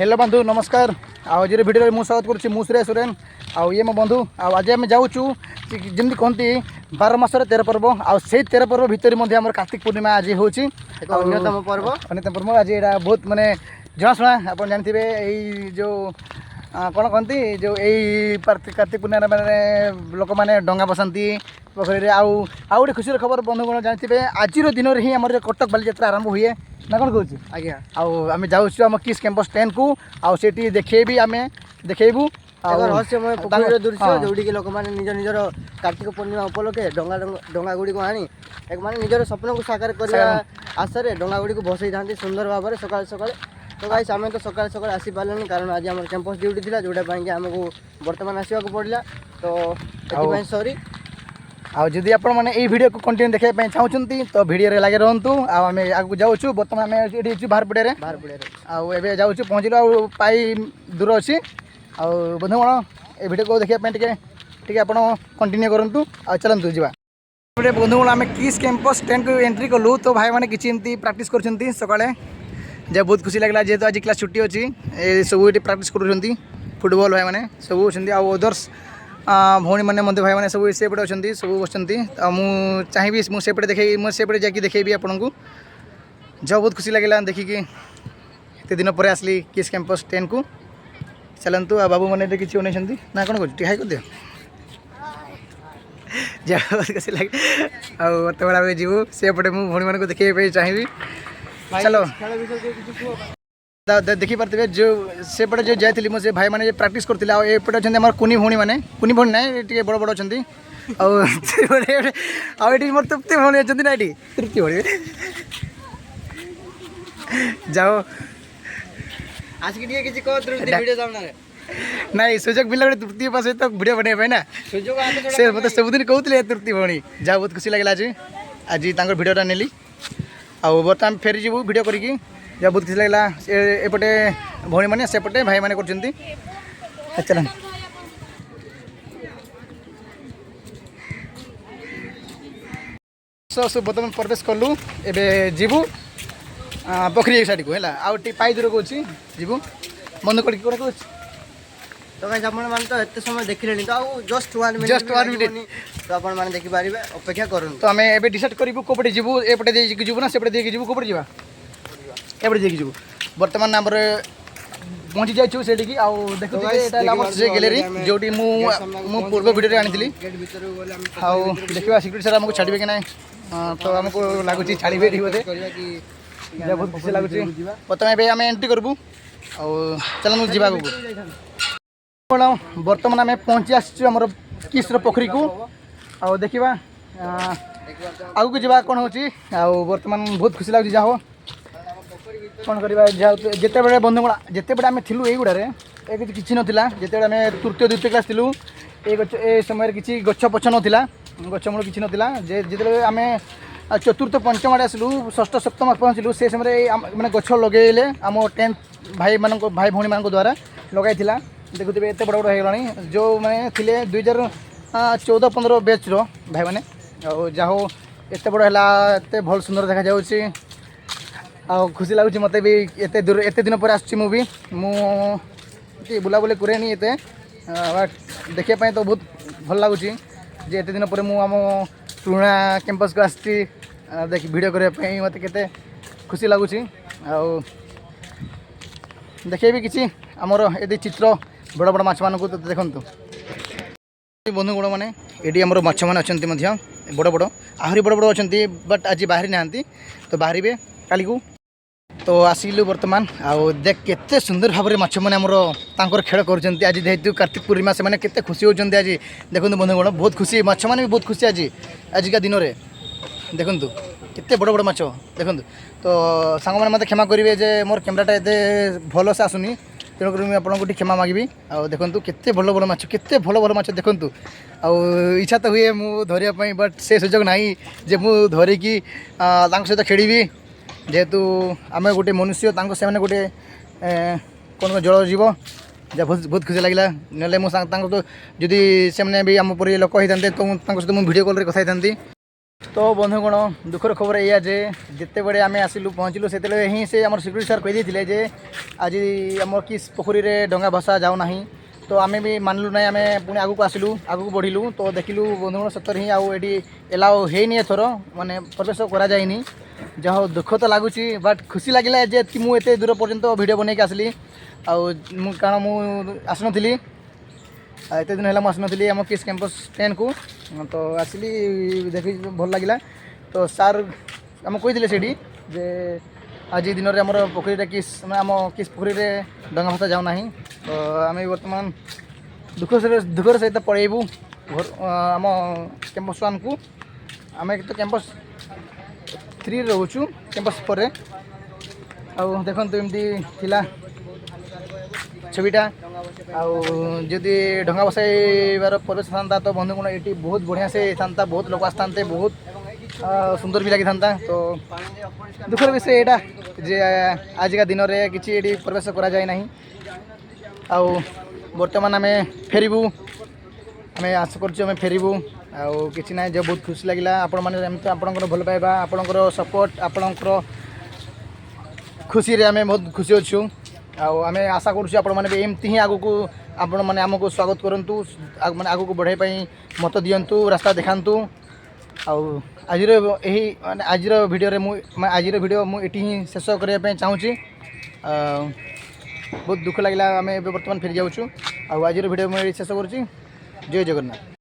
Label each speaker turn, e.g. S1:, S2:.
S1: Hello बंधु नमस्कार। आज भिडियो मुझे स्वागत करुँच मु सुरेश सोरेन आउ ये मो बंधु आज आम जाऊँ जमी कहती 12 मासर 13 पर्व आ 13 पर्व भितर आम कार्तिक पूर्णिमा आज हूँ
S2: अन्यतम
S1: पर्व आज यहाँ बहुत मानने जनाशुना आप जानते यही जो कौन कहती जो यही कार्तिक पूर्णिमा मैंने लोक मैंने डंगा बसाती पोखरी आउ गोटे खुशी खबर बंधुगण जानते आज दिन में ही आम कटक बालीजात्रा आरंभ हुए ना कौन कहूँ
S2: आज्ञा
S1: आम जाऊँ किस कैंपस 10 को आठी देखेबी आम देखेबू
S2: रहस्यमय पोखरी दृश्य जोड़ी की लोक मैंने निज निजर कार्तिक पूर्णिमा उपलक्षे डंगा गुड़ी को आनी एक माने निजर स्वप्न को साकार करने आशा डंगा गुड़ी को भसई था सुंदर भाव में सकाल सकाल। तो गाइस आम तो सकाल सकाल आसी पार्लुनी कारण आज आम कैंपस ड्यूटी थी जोटापी आमको बर्तमान आसवाक पड़ा तो सॉरी
S1: आदि आप वीडियो को कंटिन्यू देखा चाहते तो वीडियो लगे रुँ आम आगे जाऊँ बर्तमान आम ये बाहर पड़े आए जाऊँ पहुँचलु पाई दूर अच्छी बंधुगण ये वीडियो को देखा आप कंटिन्यू करूँ आ चलतु जा बंधुगण आम किस कैंपस 10 को एंट्री कलु तो भाई मैंने किसी प्राक्ट कर सकाଳେ जब बहुत खुशी लगला जेहेतु आज क्लास छुट्टी अच्छी सब ये प्राक्ट कर फुटबॉल भाई मैंने सब अच्छा अदर्स भौणी मैंने मध्य भाई मैंने सब सेपटे अच्छा सब बसती मुझे चाहिए मुझे देखे मुझे जाकि देखेबी आपन को जब बहुत खुशी लगे देखिकी एत दिन पर आसली किस कैंपस 10 को चलतु आ बाबू मैंने किसी अनेक ना कौन कर हाई कर दियो जब बहुत खुशी लगे आते आम जीवु सेपटे मुझे भौणी मान देखे चाहिए चलो देखी पारे जो सेपटे जो जाइली मुझे भाई मैंने प्राक्ट करते एपटे अच्छा कुनी भौणी मैंने कुनी भौणी ना ये बड़ बड़ अच्छा मोर तृप्ति भौणी अच्छा ना ये तृप्ति भौणी जाओ नाई सुजोग मिला गोटे तृप्ति सहित वीडियो बनवाई ना से मतलब सबुदिन कहते तृप्ति भौणी जहाँ बहुत खुशी लगे आज भिडियोटा नेली आउ बर्तमान फेरी जीवु वीडियो करी जब बहुत खुशी लगे एपटे भौणी मैंने सेपटे भाई मैंने कर चल बर्तमान प्रवेश कलु एवं जीवु पोखरी साइड को है आउ पाई दूर को जीवु बंद कर
S2: तो गाइस आपण मान तो एते समय देखिलेनी तो जस्ट 1 मिनिट तो आपण मान देखि पारिबे अपेक्षा करन
S1: तो हमें एबे डिसाइड करिबु कोपटे जीवु एपटे दे जीवु ना सेपटे दे जीवु कोपटे जीवा एपटे दे जीवु वर्तमान नंबर पहुंची जाइछु सेठी की आ देखु एटा लामर से गैलरी जोटी मु पूर्व वीडियो रे आनिथिली
S2: गेट भीतर बोले हम
S1: आ देखिबा सिक्युरिटी सर हमको छाड़िबे कि नै तो हमको लागुची छाड़िबे ठी बोले
S2: करबा की
S1: बहुत खुशी लागुची वर्तमान एबे हम एंट्री करबु आ चलनु जीवा को बर्तमान आम पहुँची आसमर किस्र पोखरी को आ देखा आगू जावा कौन हो बर्तमान बहुत खुशी लगे जहाँ कौन करवा जिते बड़े बंधुगण जिते बड़े आम थी युड़े किसी नाला जिते आम तृतीय द्वितीय क्लास थी ये समय किसी गछ पछ नाला गछमूल किसी नाला जिते आम चतुर्थ पंचम आड़े आसलु षष्ठ सप्तम पहुँचलु से समय मैंने गछ लगे आम 10th भाई भौणी मान द्वारा लगाई देखुए एत बड़ बड़ होगा जो मैंने थे 2014-15 बैच रो भाई मैंने जहाँ एत बड़ है एत भल सुंदर देखा जाऊँगी आ खुशी लगुच मत भी एत दिन पर आसुँगी मुझे बुलाबुली करेनी एत देखापी तो बहुत भल लगुच एत दिन पर मुझ पुराणा कैंपस को आसी देख वीडियो करने मत के खुशी लगुच देखे भी किसी आमर ये चित्र बड़ बड़ माछ मान देखु बंधुगण मैंने ये आम माछ मैंने अच्छा बड़ बड़ आहरी बड़ बड़ अच्छा बट आज बाहरी ना तो बाहर काली को तो आसिलु बर्तमान आउ देख केते सुंदर भाव में माछ मैंने आमर खेल कर आज जेहेतु कार्तिक पूर्णिमा से केते खुशी होती आज देखो बंधुगण बहुत खुशी माछ मैंने भी बहुत खुशी आज आजिका दिन में देखु केते बड़ बड़ माछ देखु तो सांग मैंने मत क्षमा करेंगे जे मोर कैमराटा एते भल से आसुनी तेणुक मुझे आपको क्षमा मागबी आ देखु केते भल भल माछ केते भल भल माछ देखु इच्छा तो हुए मुझे धरिया बट से सुजोग ना जे मु धरिकी सहित खेड़ी जेहेतु आम गोटे मनुष्य से गोटे कौन जल जीव जहाँ बहुत खुशी लगे ना मुझे तो जदि से भी आम पर लोक होता तो सहित मुझे भिडियो कॉल कथा तो बंधुगण दुखर खबर या जे जिते बड़े आम आसिलु पहुँचलु से ही से आम सिक्यूरीटी सर कही जे आज आम किस पोखरी रे डंगा भसा जाऊ ना तो आम भी मानलु ना आम पुणी आगू आसिलु आगू बढ़िलु तो देखिलु बंधुगण सतर ही आउे एलाउ है एथर माने प्रवेश करा जाइनी जहाँ दुख तो लगुच बट खुशी लगे जे मुझे दूर पर्यंत वीडियो बनई आसली कारण मुझे आसनी एत दिन है आसनी आम किस कैंपस 10 को तो आसली देखी भल लगे तो सार आम कही से जे आज दिन में आम पोखरी किस आम किस पोखरी डंगा भसा जाऊना तो आम बर्तमान दुखर सहित पलैबू घर आम कैंपस 1 को आम तो कैंपस 3 रोचु कैंपस 4 देखो एमती थिला छविटा आदि ढंगा बसाइबार प्रवेश था तो बंधुगण ये बहुत बढ़िया से था बहुत लोग आसता बहुत सुंदर भी लगी था तो दुखर विषय यहाँ जे आजिका दिन में किसी प्रवेश करा जाए ना बर्तमान आम फेरबू आम आशा करें फेरबू कि ना जो बहुत खुशी लगे आपण मैंने आपंकर भल पाइबा आपंकर सपोर्ट आपंकर खुशी रे आम बहुत खुशी अच्छू आम आशा करें एमती ही आगू को आपण मैंने आमको स्वागत करूँ मैंने आगू को बढ़ाई मत दिंतु रास्ता देखातु आज आज वीडियो मुझे शेष करने चाहूँगी बहुत दुख लगे आम बर्तमान फेरी जाऊँ आज वीडियो मुझे शेष करुँची जय जगन्नाथ।